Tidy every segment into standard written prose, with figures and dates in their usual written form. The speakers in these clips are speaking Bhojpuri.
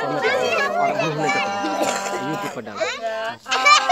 और घूमने का यूट्यूब पर डाल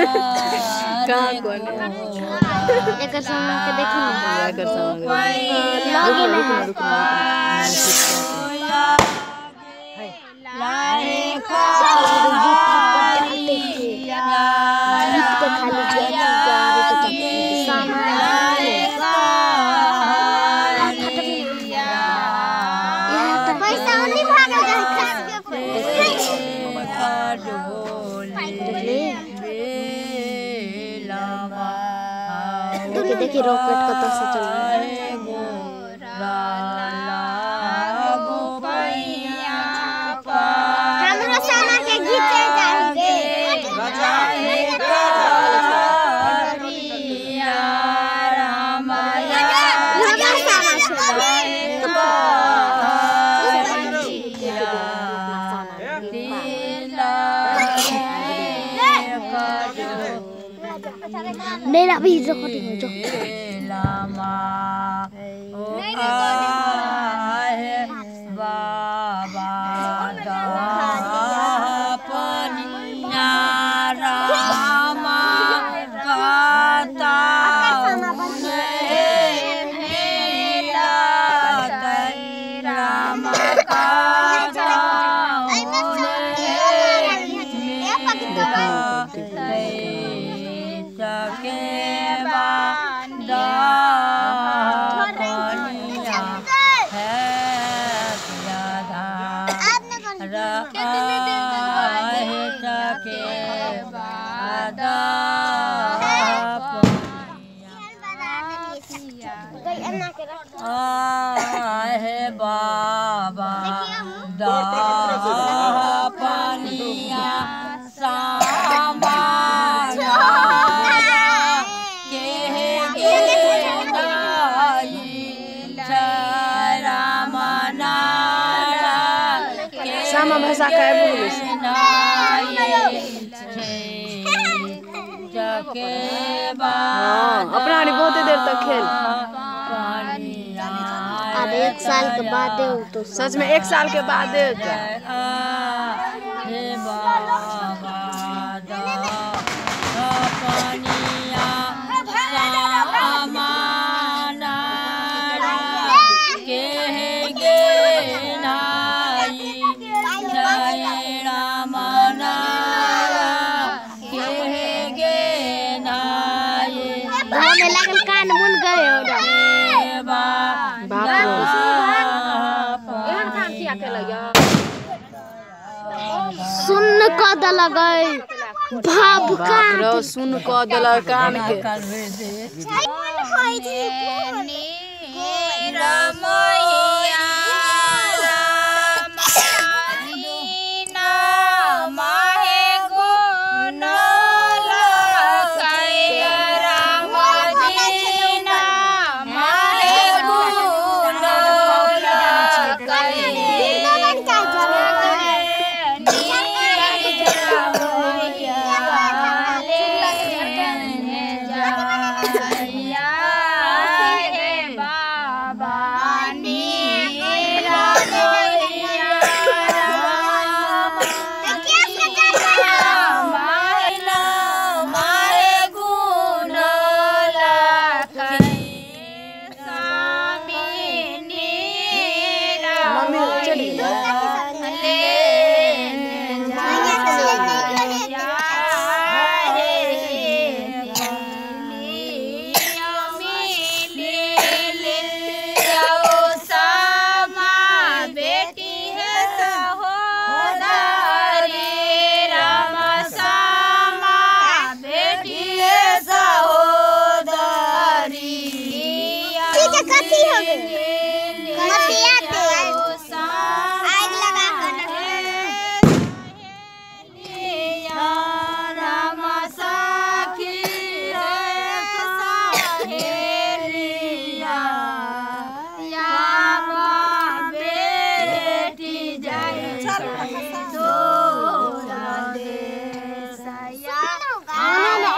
कहाँ कौन एक सामान के देखी ना एक सामान लगे ना लाए देखिए रॉकेट कतौ से चल रहा है हमरो सामा के घीचे जाएंगे मेरा भी रिकॉर्डिंग हो जो बाबा बाबा दा पनिया सामा के गे सामा भाषा का है बोले अपना बहुत देर तक खेल अब 1 साल के बाद दे तो सच में 1 साल के बाद दे सुन क दलगई भाव कान सुन क दल कान के अच्छा कथी हो गई मतिया ते आग लगा कर राम सखी सहेलिया यावा बेटी जाए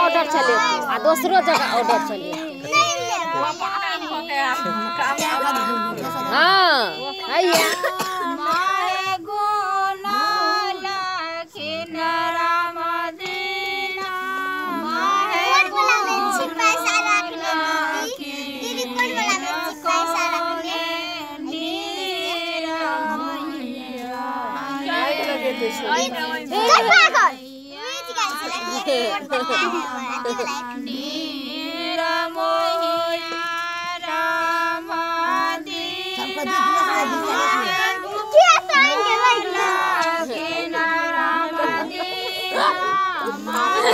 ऑर्डर चले आ दूसरो जगह ऑर्डर चले हाँ आइए माए गुना लखिन राम दीना माए बोला में पैसा रख ले दीदी कोन बोला में पैसा रख ले नीरा मैया लगे दे चल पागल नीरा मैया राम दीना क्या साइन के लगे लखिन राम दीना माए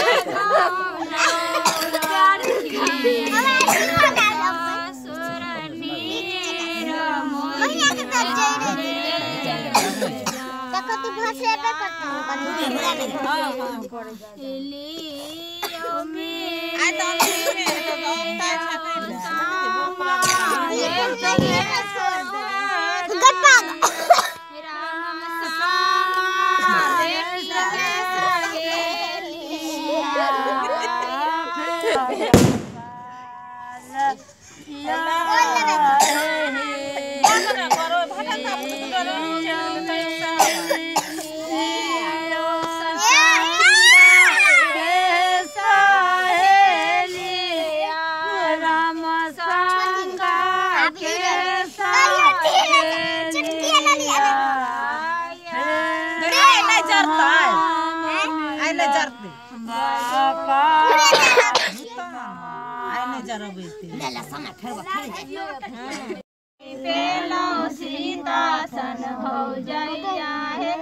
गुना सीता सन भौजैया है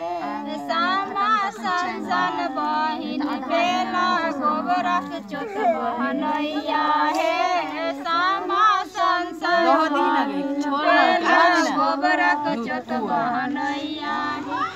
सामा सन बहिन बेला गोबरक चोट बहनैया है सामा सन गोबरक चोट बहनैया है